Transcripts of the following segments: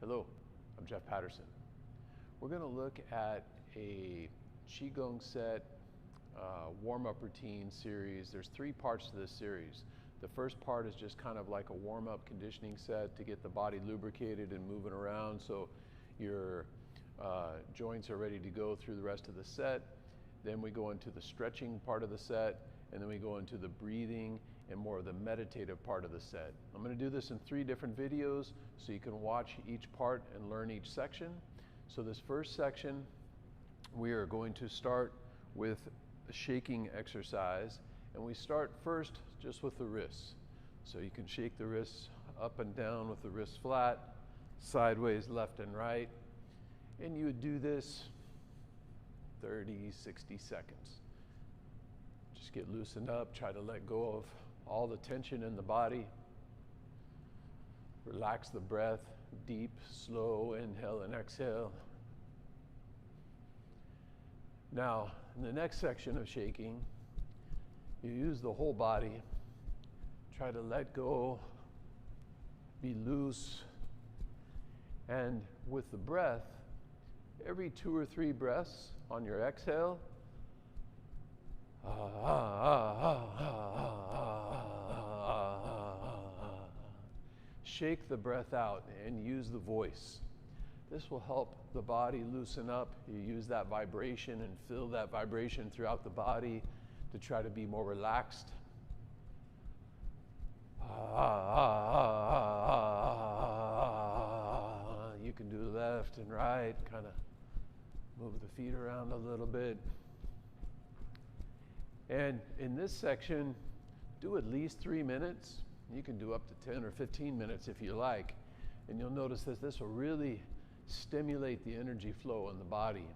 Hello, I'm Jeff Patterson. We're going to look at a Qigong set warm-up routine series. There's 3 parts to this series. The first part is just kind of like a warm-up conditioning set to get the body lubricated and moving around so your joints are ready to go through the rest of the set. Then we go into the stretching part of the set, and then we go into the breathing and more of the meditative part of the set. I'm going to do this in 3 different videos so you can watch each part and learn each section. So this first section, we are going to start with a shaking exercise, and we start first just with the wrists. So you can shake the wrists up and down with the wrists flat, sideways, left and right, and you would do this 30, 60 seconds. Just get loosened up, try to let go of all the tension in the body. Relax the breath, deep, slow inhale and exhale. Now, in the next section of shaking, you use the whole body. Try to let go, be loose, and with the breath, every 2 or 3 breaths on your exhale, shake the breath out and use the voice. This will help the body loosen up. You use that vibration and feel that vibration throughout the body to try to be more relaxed. You can do left and right, kind of move the feet around a little bit. And in this section, do at least 3 minutes. You can do up to 10 or 15 minutes if you like. And you'll notice that this will really stimulate the energy flow in the body.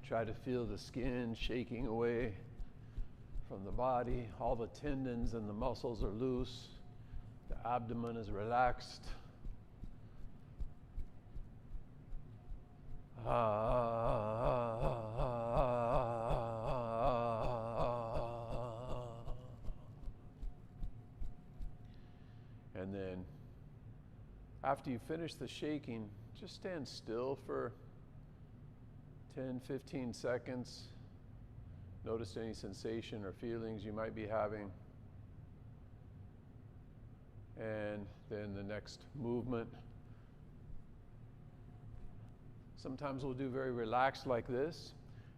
Try to feel the skin shaking away from the body. All the tendons and the muscles are loose. The abdomen is relaxed. And then after you finish the shaking, just stand still for 10, 15 seconds. Notice any sensation or feelings you might be having. And then the next movement. Sometimes we'll do very relaxed like this.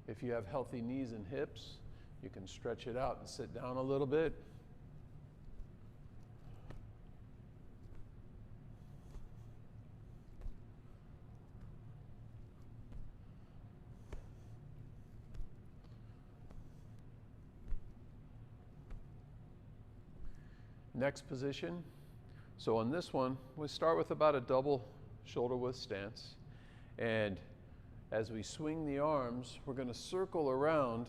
If you have healthy knees and hips, you can stretch it out and sit down a little bit. Next position. So on this one, we start with about a double shoulder width stance. And as we swing the arms, we're going to circle around.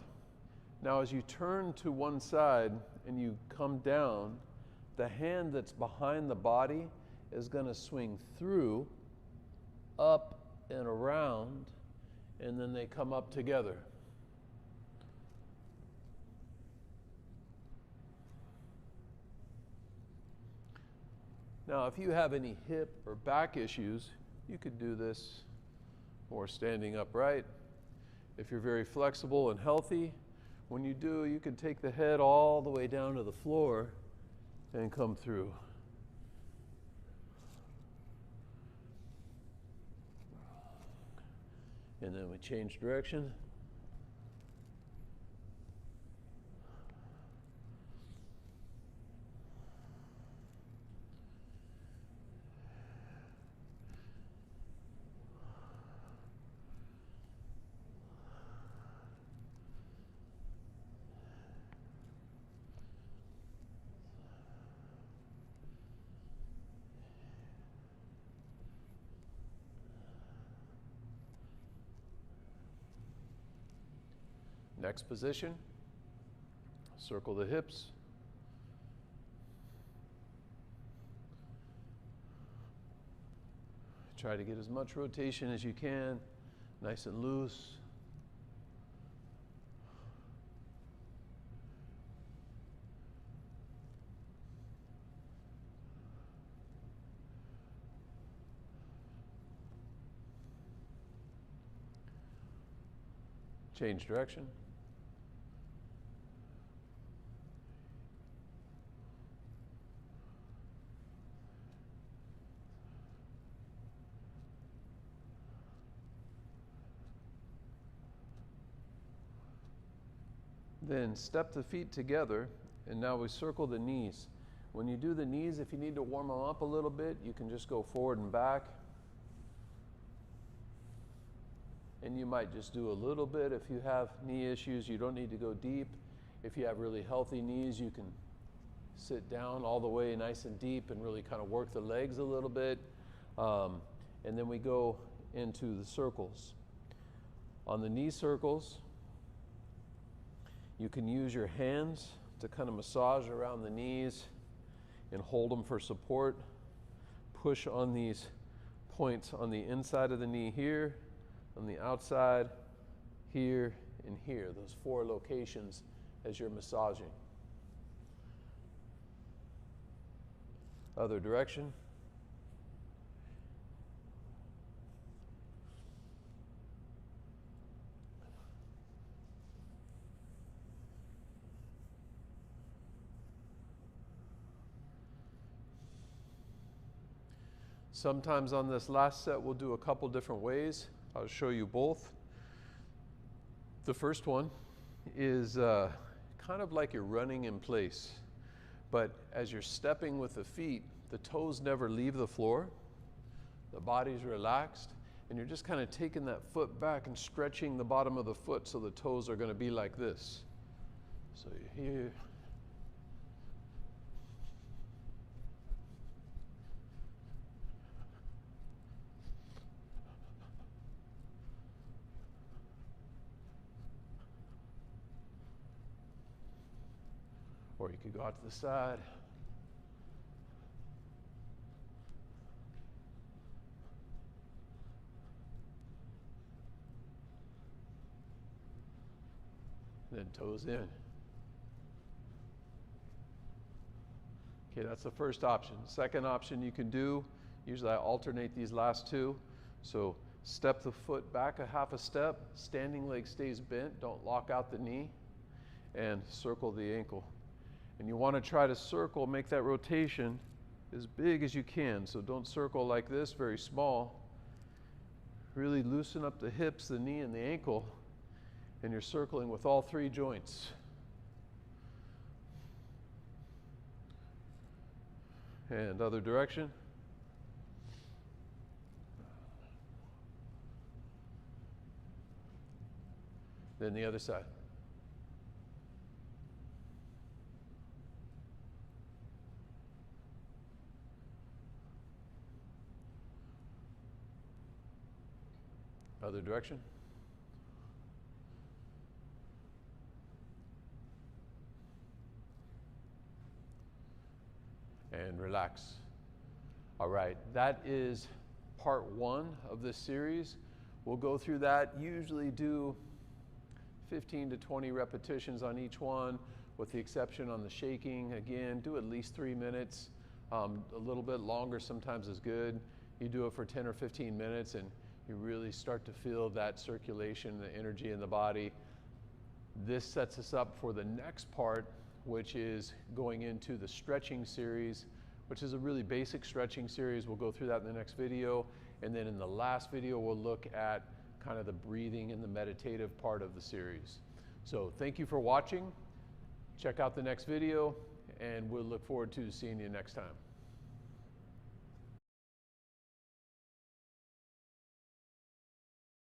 Now as you turn to one side and you come down, the hand that's behind the body is going to swing through, up and around, and then they come up together. Now, if you have any hip or back issues, you could do this more standing upright. If you're very flexible and healthy, when you do, you can take the head all the way down to the floor and come through. And then we change direction. Next position, circle the hips. Try to get as much rotation as you can, nice and loose. Change direction. Then step the feet together, and now we circle the knees. When you do the knees, if you need to warm them up a little bit, you can just go forward and back. And you might just do a little bit if you have knee issues. You don't need to go deep. If you have really healthy knees, you can sit down all the way nice and deep and really kind of work the legs a little bit. And then we go into the circles. On the knee circles, you can use your hands to kind of massage around the knees and hold them for support. Push on these points on the inside of the knee here, on the outside, here, and here, those 4 locations as you're massaging. Other direction. Sometimes on this last set, we'll do a couple different ways. I'll show you both. The first one is kind of like you're running in place, but as you're stepping with the feet, the toes never leave the floor, the body's relaxed, and you're just kind of taking that foot back and stretching the bottom of the foot so the toes are going to be like this. So you're here. Or you could go out to the side. Then toes in. Okay, that's the first option. Second option you can do, usually I alternate these last 2. So step the foot back a half a step, standing leg stays bent, don't lock out the knee, and circle the ankle. And you want to try to circle, make that rotation as big as you can. So don't circle like this, very small. Really loosen up the hips, the knee, and the ankle. And you're circling with all 3 joints. And other direction. Then the other side. Other direction. And relax. All right, that is part 1 of this series. We'll go through that, usually do 15 to 20 repetitions on each one, with the exception on the shaking. Again, do at least 3 minutes. A little bit longer sometimes is good. You do it for 10 or 15 minutes and you really start to feel that circulation, the energy in the body. This sets us up for the next part, which is going into the stretching series, which is a really basic stretching series. We'll go through that in the next video. And then in the last video, we'll look at kind of the breathing and the meditative part of the series. So thank you for watching. Check out the next video, and we'll look forward to seeing you next time.